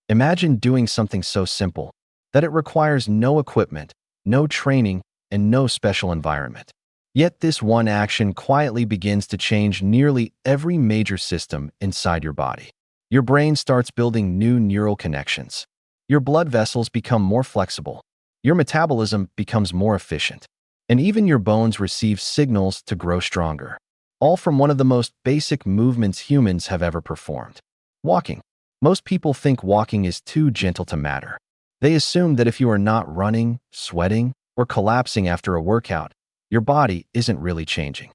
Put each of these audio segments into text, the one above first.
Imagine doing something so simple that it requires no equipment, no training, and no special environment. Yet this one action quietly begins to change nearly every major system inside your body. Your brain starts building new neural connections. Your blood vessels become more flexible. Your metabolism becomes more efficient. And even your bones receive signals to grow stronger. All from one of the most basic movements humans have ever performed: walking. Most people think walking is too gentle to matter. They assume that if you are not running, sweating, or collapsing after a workout, your body isn't really changing.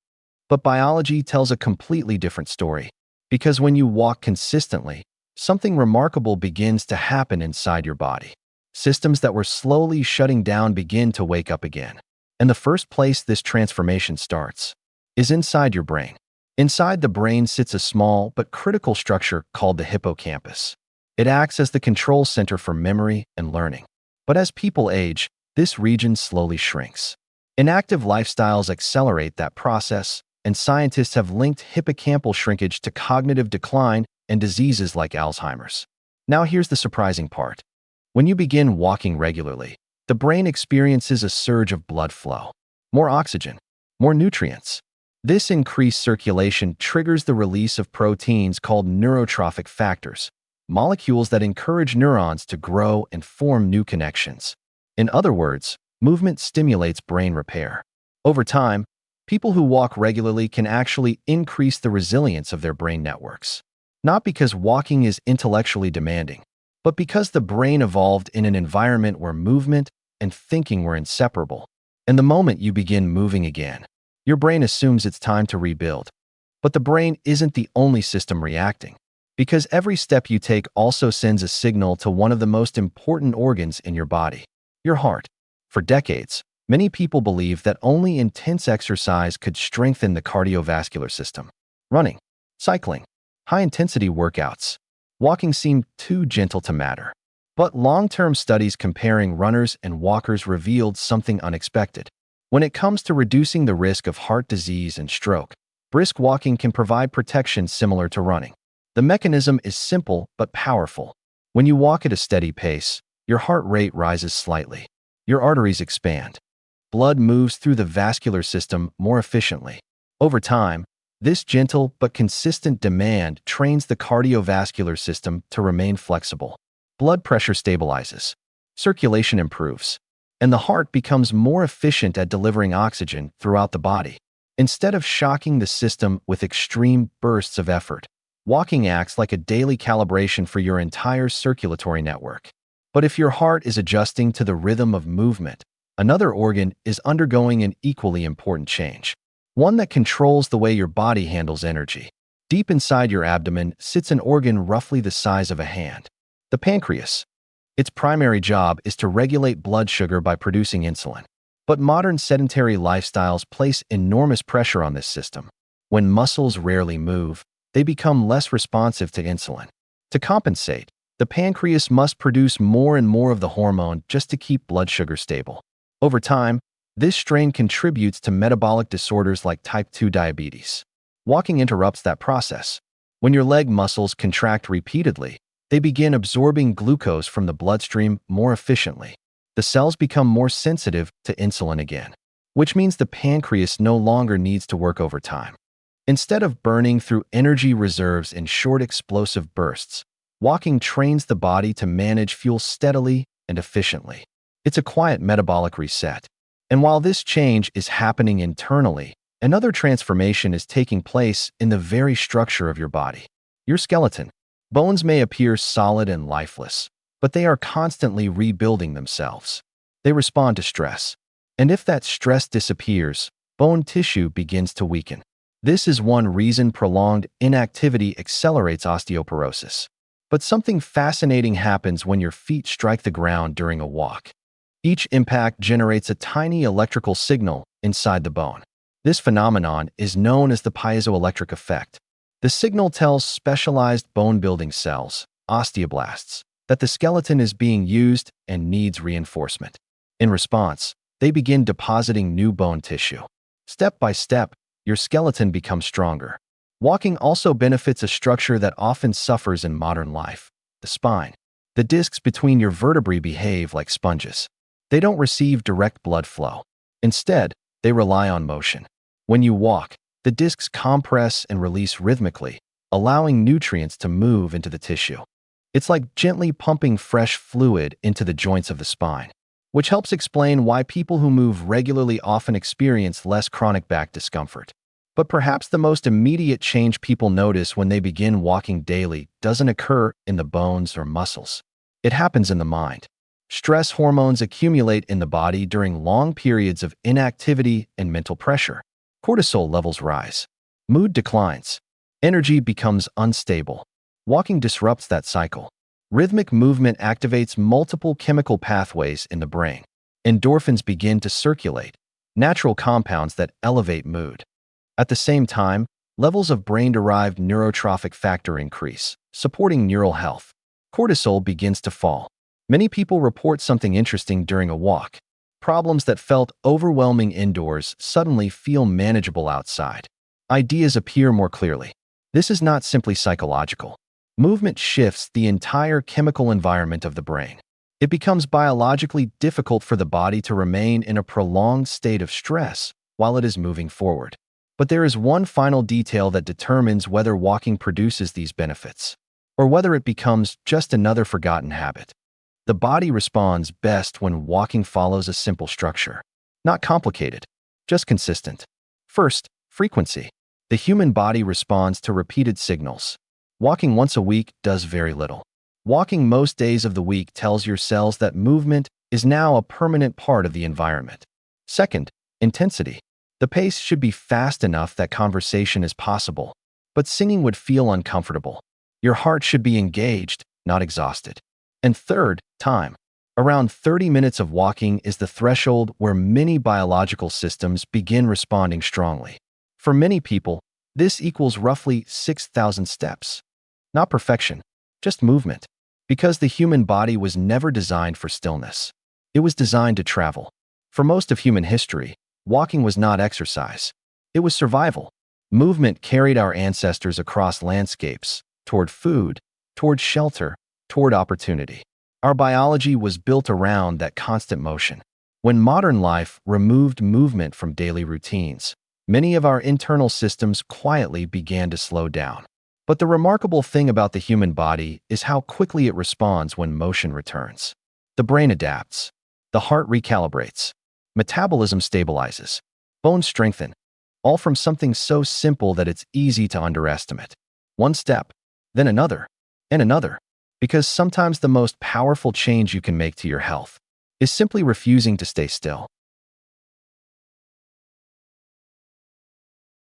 But biology tells a completely different story. Because when you walk consistently, something remarkable begins to happen inside your body. Systems that were slowly shutting down begin to wake up again. And the first place this transformation starts is inside your brain. Inside the brain sits a small but critical structure called the hippocampus. It acts as the control center for memory and learning. But as people age, this region slowly shrinks. Inactive lifestyles accelerate that process, and scientists have linked hippocampal shrinkage to cognitive decline and diseases like Alzheimer's. Now here's the surprising part. When you begin walking regularly, the brain experiences a surge of blood flow. More oxygen, more nutrients. This increased circulation triggers the release of proteins called neurotrophic factors, molecules that encourage neurons to grow and form new connections. In other words, movement stimulates brain repair. Over time, people who walk regularly can actually increase the resilience of their brain networks. Not because walking is intellectually demanding, but because the brain evolved in an environment where movement and thinking were inseparable. And the moment you begin moving again, your brain assumes it's time to rebuild. But the brain isn't the only system reacting, because every step you take also sends a signal to one of the most important organs in your body, your heart. For decades, many people believed that only intense exercise could strengthen the cardiovascular system. Running, cycling, high-intensity workouts. Walking seemed too gentle to matter. But long-term studies comparing runners and walkers revealed something unexpected. When it comes to reducing the risk of heart disease and stroke, brisk walking can provide protection similar to running. The mechanism is simple but powerful. When you walk at a steady pace, your heart rate rises slightly. Your arteries expand. Blood moves through the vascular system more efficiently. Over time, this gentle but consistent demand trains the cardiovascular system to remain flexible. Blood pressure stabilizes, circulation improves, and the heart becomes more efficient at delivering oxygen throughout the body. Instead of shocking the system with extreme bursts of effort, walking acts like a daily calibration for your entire circulatory network. But if your heart is adjusting to the rhythm of movement, another organ is undergoing an equally important change. One that controls the way your body handles energy. Deep inside your abdomen sits an organ roughly the size of a hand, the pancreas. Its primary job is to regulate blood sugar by producing insulin. But modern sedentary lifestyles place enormous pressure on this system. When muscles rarely move, they become less responsive to insulin. To compensate, the pancreas must produce more and more of the hormone just to keep blood sugar stable. Over time, this strain contributes to metabolic disorders like type 2 diabetes. Walking interrupts that process. When your leg muscles contract repeatedly, they begin absorbing glucose from the bloodstream more efficiently. The cells become more sensitive to insulin again, which means the pancreas no longer needs to work overtime. Instead of burning through energy reserves in short explosive bursts, walking trains the body to manage fuel steadily and efficiently. It's a quiet metabolic reset. And while this change is happening internally, another transformation is taking place in the very structure of your body. Your skeleton. Bones may appear solid and lifeless, but they are constantly rebuilding themselves. They respond to stress. And if that stress disappears, bone tissue begins to weaken. This is one reason prolonged inactivity accelerates osteoporosis. But something fascinating happens when your feet strike the ground during a walk. Each impact generates a tiny electrical signal inside the bone. This phenomenon is known as the piezoelectric effect. The signal tells specialized bone-building cells, osteoblasts, that the skeleton is being used and needs reinforcement. In response, they begin depositing new bone tissue. Step by step, your skeleton becomes stronger. Walking also benefits a structure that often suffers in modern life, the spine. The discs between your vertebrae behave like sponges. They don't receive direct blood flow. Instead, they rely on motion. When you walk, the discs compress and release rhythmically, allowing nutrients to move into the tissue. It's like gently pumping fresh fluid into the joints of the spine, which helps explain why people who move regularly often experience less chronic back discomfort. But perhaps the most immediate change people notice when they begin walking daily doesn't occur in the bones or muscles. It happens in the mind. Stress hormones accumulate in the body during long periods of inactivity and mental pressure. Cortisol levels rise. Mood declines. Energy becomes unstable. Walking disrupts that cycle. Rhythmic movement activates multiple chemical pathways in the brain. Endorphins begin to circulate, natural compounds that elevate mood. At the same time, levels of brain-derived neurotrophic factor increase, supporting neural health. Cortisol begins to fall. Many people report something interesting during a walk. Problems that felt overwhelming indoors suddenly feel manageable outside. Ideas appear more clearly. This is not simply psychological. Movement shifts the entire chemical environment of the brain. It becomes biologically difficult for the body to remain in a prolonged state of stress while it is moving forward. But there is one final detail that determines whether walking produces these benefits, or whether it becomes just another forgotten habit. The body responds best when walking follows a simple structure. Not complicated, just consistent. First, frequency. The human body responds to repeated signals. Walking once a week does very little. Walking most days of the week tells your cells that movement is now a permanent part of the environment. Second, intensity. The pace should be fast enough that conversation is possible, but singing would feel uncomfortable. Your heart should be engaged, not exhausted. And third, time. Around 30 minutes of walking is the threshold where many biological systems begin responding strongly. For many people, this equals roughly 6,000 steps. Not perfection, just movement. Because the human body was never designed for stillness. It was designed to travel. For most of human history, walking was not exercise. It was survival. Movement carried our ancestors across landscapes, toward food, toward shelter, toward opportunity. Our biology was built around that constant motion. When modern life removed movement from daily routines, many of our internal systems quietly began to slow down. But the remarkable thing about the human body is how quickly it responds when motion returns. The brain adapts. The heart recalibrates. Metabolism stabilizes. Bones strengthen. All from something so simple that it's easy to underestimate. One step, then another, and another. Because sometimes the most powerful change you can make to your health is simply refusing to stay still.